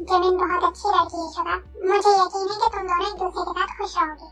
जमीन बहुत अच्छी लड़की है शुभा। मुझे यकीन है कि तुम दोनों एक दूसरे के साथ खुश रहोगे।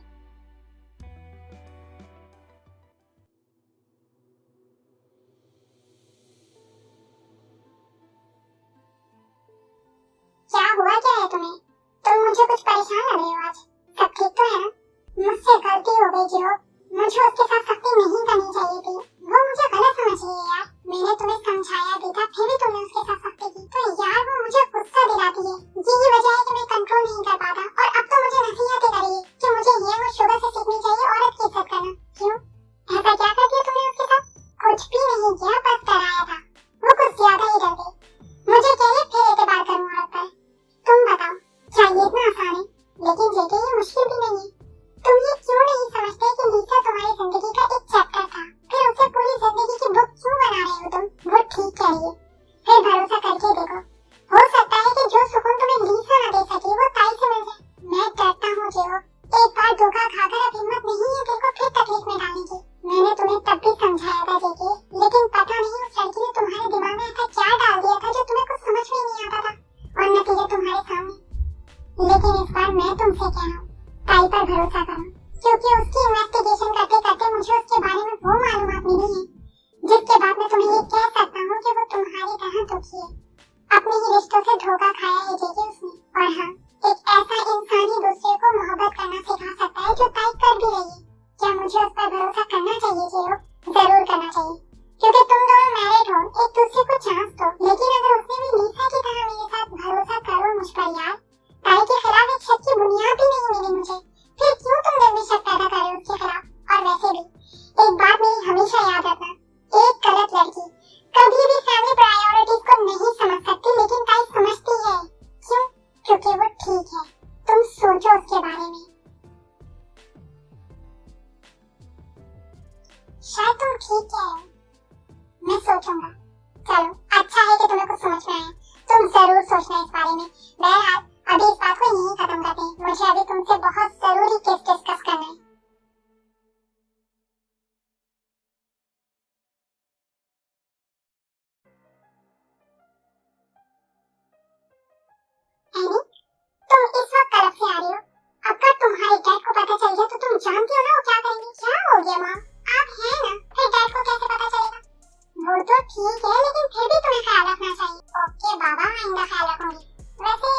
मुझसे गलती हो गई जियो। मुझे उसके साथ सख्ती नहीं करनी चाहिए थी। वो मुझे गलत समझ रही है यार। मैंने तुम्हें समझाया भी था, फिर भी तुमने उसके साथ सख्ती की। तो यार वो मुझे गुस्सा दिलाती है। यही वजह है कि मैं कंट्रोल नहीं कर पाता। और अब तो मुझे नसीहत कर रही है कि मुझे ये वो शुगर से सीखनी चाहिए औरत की इज्जत करना। क्यों? ऐसा क्या कर दिया तुमने उसके साथ? कुछ भी नहीं किया, बस डराया था। वो कुछ ज्यादा ही डर गई। मुझे कहिए फिर एतबार करूं औरत पर। तुम बताओ, क्या ये इतना आसान है? लेकिन जेके ये मुश्किल भी नहीं है। तुम ये क्यों नहीं समझते कि लीसा तुम्हारी जिंदगी का एक चैप्टर था, फिर उसे पूरी जिंदगी की बुक क्यों बना रहे हो तुम? वो ठीक कह रही है, फिर भरोसा करके देखो। हो सकता है कि जो सुकून तुम्हें लीसा न दे सकी वो ताई से मिल जाए। मैं डरता हूँ जियो, एक बार धोखा खाकर अब हिम्मत नहीं है तेरे को फिर तकलीफ में डालने की। मैंने तुम्हें तब भी समझाया था जेके, लेकिन पता नहीं उस लड़की ने तुम्हारे दिमाग में ऐसा क्या डाल दिया था जो तुम्हें कुछ समझ में नहीं आता था, और नतीजा तुम्हारे सामने। लेकिन इस बार मैं तुमसे कह रहा हूँ, ताई पर भरोसा करो, क्योंकि उसकी इन्वेस्टिगेशन करते करते मुझे उसके बारे में वो मालूमात मिली है जिसके बाद मैं तुम्हें ये कह सकता हूँ कि वो तुम्हारी तरह दुखी है। अपने ही रिश्तों से धोखा खाया है जेके उसने। और हाँ, एक ऐसा इंसान ही दूसरे को मोहब्बत करना सिखा सकता है जो ताई कर भी रही है। क्या मुझे उस पर भरोसा करना चाहिए जियो? जरूर करना चाहिए, क्योंकि तुम दोनों मैरिड हो, एक दूसरे को चांस दो। लेकिन अगर उसने भी लीसा की तरह मेरे साथ भरोसा करो मुझ पर यार, ताई के खिलाफ एक शक की बुनियाद भी नहीं मिली मुझे, फिर क्यों तुम दिल में शक पैदा कर रहे हो उसके खिलाफ? और वैसे भी एक बात मेरी हमेशा याद रखना, एक गलत लड़की कभी भी फैमिली प्रायोरिटीज को नहीं समझ सकती, लेकिन ताई समझती है। क्यों? क्योंकि वो ठीक है। तुम सोचो उसके बारे में। शायद तुम ठीक कह रहे हो, मैं सोचूंगा। चलो, अच्छा है कि तुम्हें कुछ समझ में आया। तुम जरूर सोचना इस बारे में। बहरहाल अभी इस बात को यहीं खत्म करते हैं। मुझे अभी तुमसे बहुत जरूरी केस डिस्कस करना है। एनी, तुम इस वक्त तरफ से आ रही हो। अगर तुम्हारे डैड को पता चल गया तो तुम जानती हो ना वो क्या करेंगे। क्या हो गया माँ? आप हैं ना, फिर डैड को कैसे पता चलेगा? वो तो ठीक है, लेकिन फिर भी तुम्हें ख्याल रखना चाहिए। ओके बाबा, आइंदा ख्याल रखूंगी। वैसे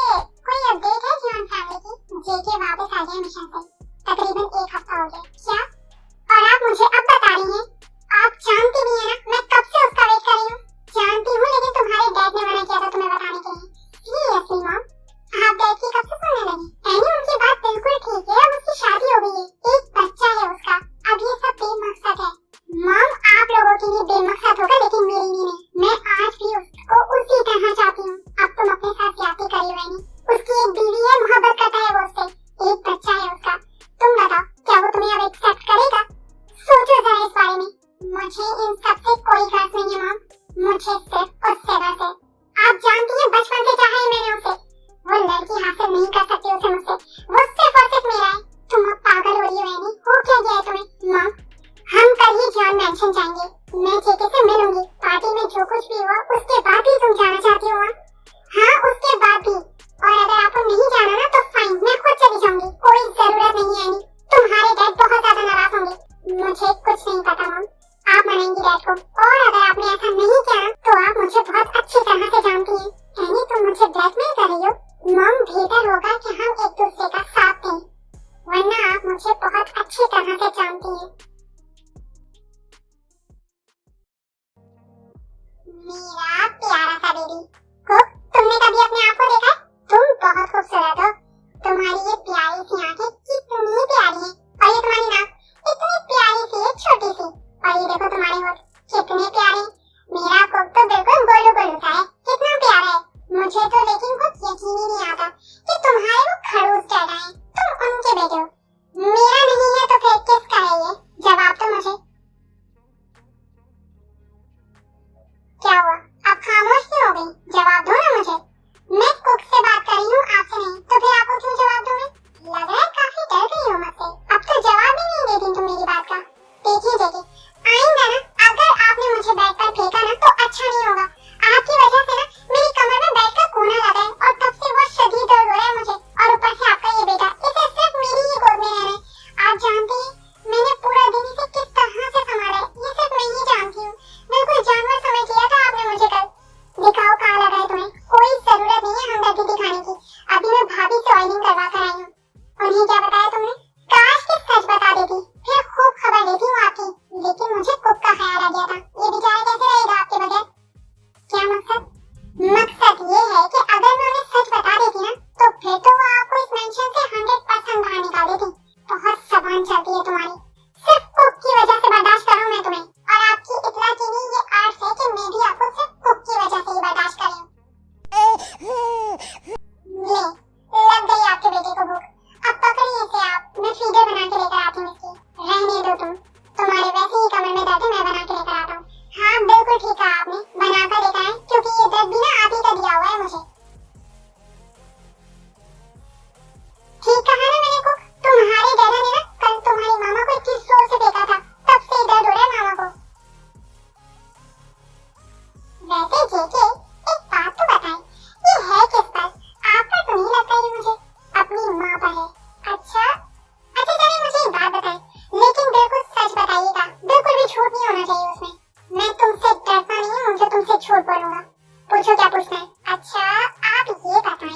कोई अपडेट है जीवन फैमिली की? जेके वापस आ गया मिशन से, तकरीबन 1 हफ्ता हो गया। क्या? और आप मुझे अब बता रही हैं? आप जानती भी है ना मैं कब से उसका वेट कर रही हूँ। जानती हूँ, लेकिन तुम्हारे डैड ने मना किया था तुम्हें बताने के लिए। सीरियसली मॉम, आप डैड की कब से सुनने लगी? एनी, उनकी बात बिल्कुल ठीक है। अब उसकी शादी हो गई है, एक बच्चा है उसका। अब ये सब बेमकसद है। मॉम, आप लोगों के लिए बेमकसद होगा, लेकिन मेरे लिए नहीं। मैं आज भी उसको उसी तरह चाहती हूँ। अब तुम अपने साथ ज्यादती कर रही हो। उसकी एक बीवी है, मोहब्बत करता है वो उससे, एक बच्चा है उसका। तुम बताओ, क्या वो तुम्हें अब एक्सेप्ट करेगा? सोचो जरा इस बारे में। मुझे इन सब से कोई गर्ज नहीं है मॉम, मुझे सिर्फ उससे गर्ज है। आप जानती हैं बचपन से चाहा है मैंने उसे। वो लड़की हासिल नहीं कर सकती उसे मुझसे। वो सिर्फ और सिर्फ मेरा है। तुम अब पागल हो रही हो एनी। हो क्या गया है तुम्हें? मॉम, हम कल ही जॉन मैंशन जाएंगे। मैं जेके से मिलूंगी। पार्टी में जो कुछ भी हुआ उसके बाद भी तुम जाना चाहती हो? हाँ, उसके बाद भी। और अगर आपको नहीं जाना ना तो फाइन, मैं खुद चली जाऊंगी। कोई जरूरत नहीं है एनी। तुम्हारे डैड बहुत ज्यादा नाराज होंगे। मुझे कुछ नहीं पता मॉम, आप मनाएंगी डैड को। और अगर आपने ऐसा नहीं किया तो आप मुझे बहुत अच्छी तरह से जानती हैं। एनी, तुम मुझे ब्लैकमेल कर रही हो? मॉम, बेहतर होगा कि हम एक दूसरे का साथ दें, वरना आप मुझे बहुत अच्छी तरह से जानती हैं। मेरा प्यारा सा बेबी, तुमने कभी अपने आप को देखा है? तुम बहुत खूबसूरत हो। तुम्हारी ये प्यारी सी आंखें कितनी प्यारी हैं, और ये तुम्हारी नाक इतनी प्यारी सी है, छोटी सी। और ये देखो तुम्हारे होठ कितने प्यारे हैं। मेरा कोक तो बिल्कुल गोलू गोलू सा है, कितना प्यारा है। मुझे तो लेकिन कुछ यकीन ही नहीं आता कि तुम्हारे वो खड़ूस डैड हैं, तुम उनके बेटे हो। मेरा नहीं है तो फिर किसका है ये? जवाब दो मुझे। क्या हुआ, अब खामोश क्यों हो गई? जवाब दो ना मुझे। मैं कुक से बात कर रही हूँ, आपसे नहीं। तो फिर आपको क्यों जवाब दूं मैं? लग रहा है काफी डर गई हो मुझसे। अब तो जवाब ही नहीं देती तुम मेरी बात का। देखिए जेके, आइंदा ना अगर आपने मुझे बेड पर फेंका ना तो अच्छा नहीं होगा। आपकी वजह से ना मेरी कमर में बेड का कोना लगा है, और तब से वो शदीद दर्द हो रहा है मुझे। और ऊपर से आपका ये बेटा, इसे सिर्फ मेरी ही गोद में रहना है। आप जानते हैं मैंने पूरा दिन इसे किस तरह से संभाला है, ये सिर्फ मैं ही जानती हूँ। बिल्कुल जानवर समझ लिया था आपने मुझे कल। दिखाओ कहाँ लगा है तुम्हें। कोई जरूरत नहीं है हमदर्दी दिखाने की। अभी मैं भाभी से ऑयलिंग करवा कर आई हूँ। उन्हें क्या बताया तुमने? काश कि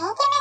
है कि